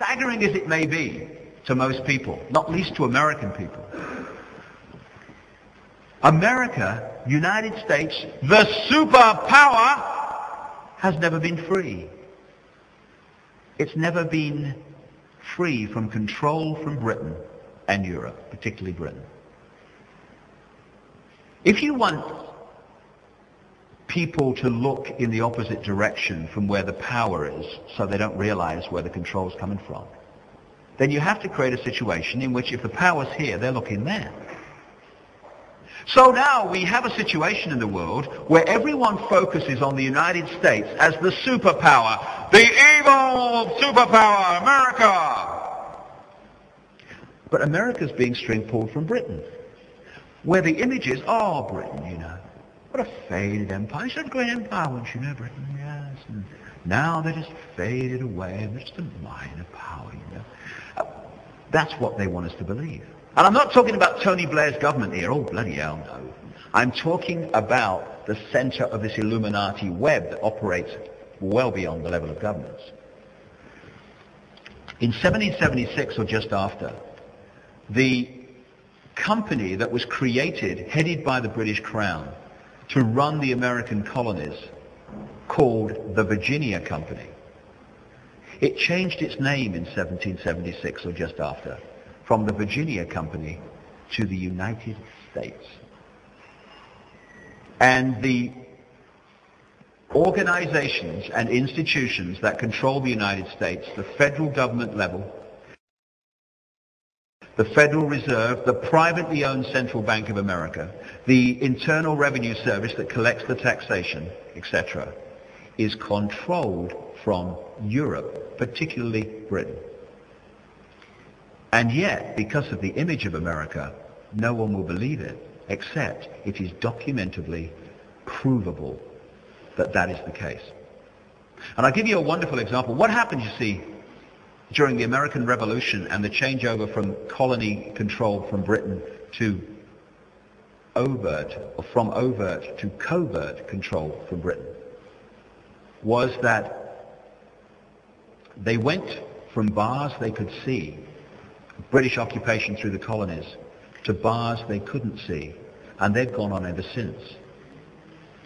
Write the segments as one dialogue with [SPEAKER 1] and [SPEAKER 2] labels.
[SPEAKER 1] staggering as it may be to most people, not least to American people, America, United States, the superpower, has never been free. It's never been free from control from Britain and Europe, particularly Britain. If you want people to look in the opposite direction from where the power is, so they don't realize where the control is coming from, then you have to create a situation in which if the power's here, they're looking there. So now we have a situation in the world where everyone focuses on the United States as the superpower, the evil superpower, America. But America's being string pulled from Britain, where the image is, oh, Britain, you know, what a faded empire. It's a great empire once, you know, Britain, yes. And now they just faded away, and they're just a minor power, you know. That's what they want us to believe. And I'm not talking about Tony Blair's government here. Oh, bloody hell, no. I'm talking about the center of this Illuminati web that operates well beyond the level of governments. In 1776, or just after, the company that was created, headed by the British Crown, to run the American colonies, called the Virginia Company, it changed its name in 1776, or just after, from the Virginia Company to the United States. And the organizations and institutions that control the United States, the federal government level, the Federal Reserve, the privately owned Central Bank of America, the Internal Revenue Service that collects the taxation, etc., is controlled from Europe, particularly Britain. And yet, because of the image of America, no one will believe it, except it is documentably provable that that is the case. And I'll give you a wonderful example. What happened, you see, during the American Revolution and the changeover from colony control from Britain to overt, or from overt to covert control from Britain, was that they went from bars they could see, British occupation through the colonies, to bars they couldn't see, and they've gone on ever since.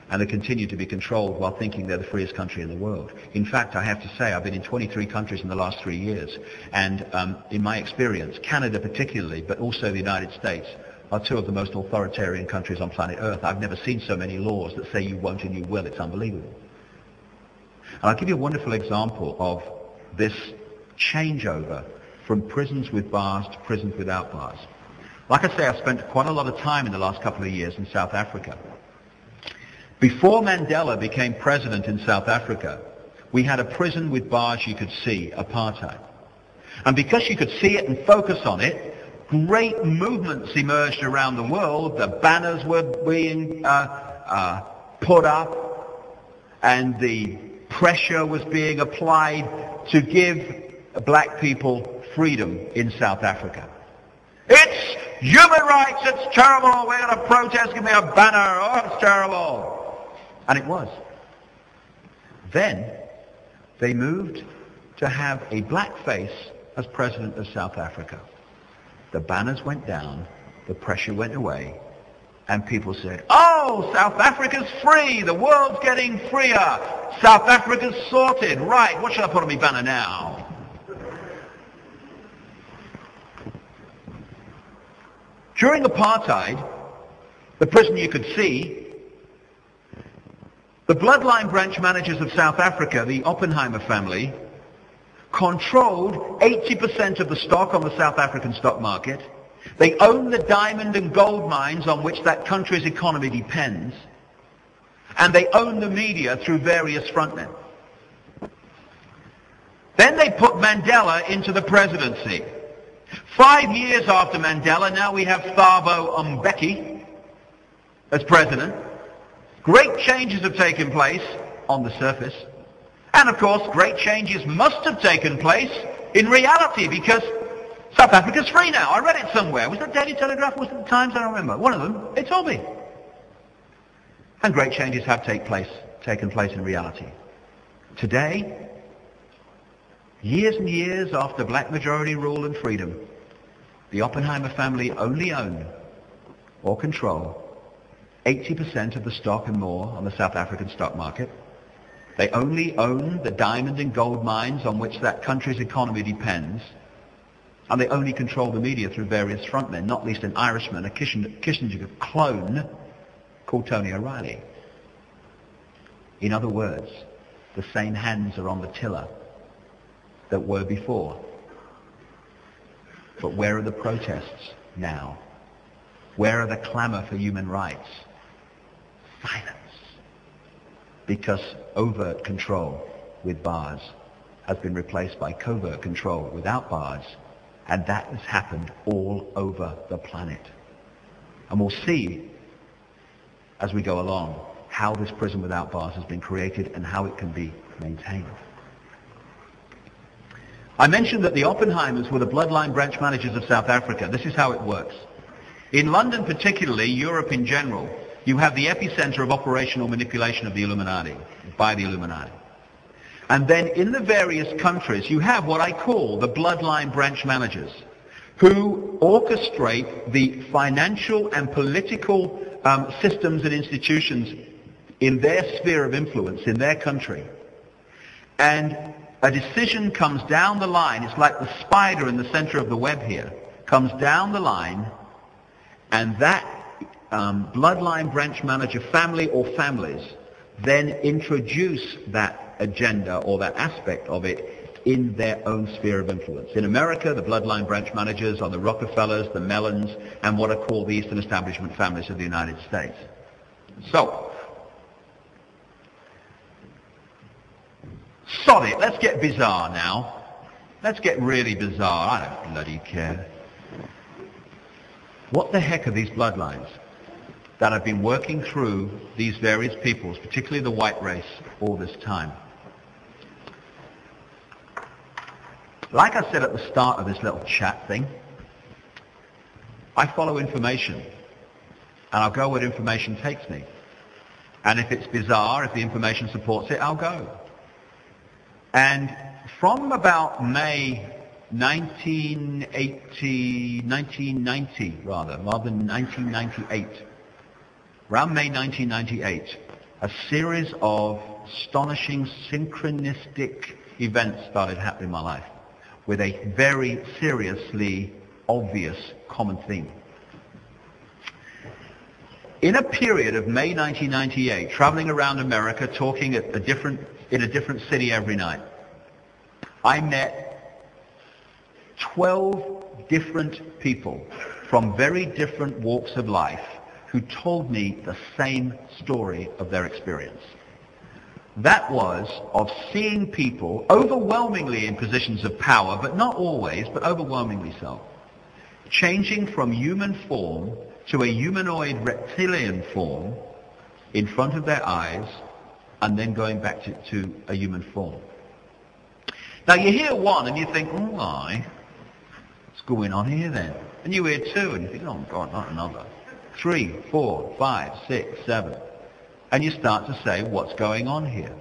[SPEAKER 1] And they continue to be controlled while thinking they're the freest country in the world. In fact, I have to say, I've been in 23 countries in the last 3 years, and in my experience, Canada particularly, but also the United States, are two of the most authoritarian countries on planet Earth. I've never seen so many laws that say you won't and you will. It's unbelievable. And I'll give you a wonderful example of this changeover from prisons with bars to prisons without bars. Like I say, I've spent quite a lot of time in the last couple of years in South Africa. Before Mandela became president in South Africa, we had a prison with bars you could see, apartheid. And because you could see it and focus on it, great movements emerged around the world. The banners were being put up, and the pressure was being applied to give black people freedom in South Africa. It's human rights, it's terrible, we're going to protest, give me a banner, oh, it's terrible. And it was. Then they moved to have a black face as president of South Africa. The banners went down, the pressure went away, and people said, oh, South Africa's free, the world's getting freer, South Africa's sorted, right, what should I put on my banner now? During apartheid, the prison you could see, the bloodline branch managers of South Africa, the Oppenheimer family, controlled 80% of the stock on the South African stock market. They own the diamond and gold mines on which that country's economy depends. And they own the media through various frontmen. Then they put Mandela into the presidency. 5 years after Mandela, now we have Thabo Mbeki as president. Great changes have taken place on the surface. And of course, great changes must have taken place in reality, because South Africa's free now. I read it somewhere. Was it Daily Telegraph? Was it the Times? I don't remember. One of them. They told me. And great changes have taken place in reality. Today, Years and years after black majority rule and freedom, the Oppenheimer family only own or control 80% of the stock and more on the South African stock market. They only own the diamond and gold mines on which that country's economy depends. And they only control the media through various frontmen, not least an Irishman, a Kissinger clone called Tony O'Reilly. In other words, the same hands are on the tiller that were before. But where are the protests now? Where are the clamor for human rights? Silence. Because overt control with bars has been replaced by covert control without bars. And that has happened all over the planet. And we'll see as we go along how this prison without bars has been created and how it can be maintained. I mentioned that the Oppenheimers were the bloodline branch managers of South Africa. This is how it works. In London particularly, Europe in general, you have the epicenter of operational manipulation of the Illuminati, by the Illuminati. And then in the various countries, you have what I call the bloodline branch managers, who orchestrate the financial and political systems and institutions in their sphere of influence, in their country. And a decision comes down the line, it's like the spider in the center of the web here, comes down the line, and that bloodline branch manager family or families then introduce that agenda or that aspect of it in their own sphere of influence. In America, the bloodline branch managers are the Rockefellers, the Mellons, and what are called the Eastern Establishment families of the United States. So, sod it, let's get bizarre now. Let's get really bizarre. I don't bloody care. What the heck are these bloodlines that have been working through these various peoples, particularly the white race, all this time? Like I said at the start of this little chat thing, I follow information, and I'll go where information takes me. And if it's bizarre, if the information supports it, I'll go. And from about May 1990 rather than 1998, around May 1998, a series of astonishing synchronistic events started happening in my life with a very seriously obvious common theme. In a period of May 1998, traveling around America, talking in a different city every night, I met 12 different people from very different walks of life who told me the same story of their experience. That was of seeing people overwhelmingly in positions of power, but not always, but overwhelmingly so, changing from human form to a humanoid reptilian form in front of their eyes, and then going back to a human form. Now you hear one and you think, oh my, what's going on here then? And you hear two and you think, oh God, not another. 3, 4, 5, 6, 7. And you start to say, what's going on here?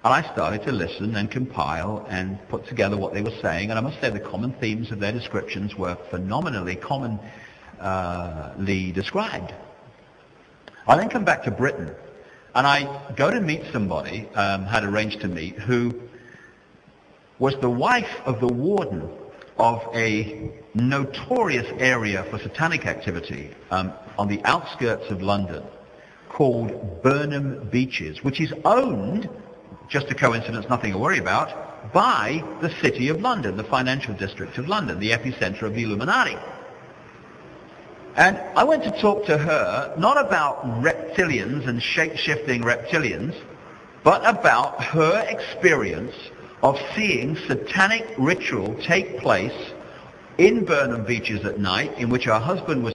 [SPEAKER 1] And I started to listen and compile and put together what they were saying, and I must say the common themes of their descriptions were phenomenally commonly described. I then come back to Britain, and I go to meet somebody, had arranged to meet, who was the wife of the warden of a notorious area for satanic activity on the outskirts of London called Burnham Beeches, which is owned, just a coincidence, nothing to worry about, by the City of London, the financial district of London, the epicenter of the Illuminati. And I went to talk to her, not about reptilians and shape-shifting reptilians, but about her experience of seeing satanic ritual take place in Burnham Beeches at night, in which her husband was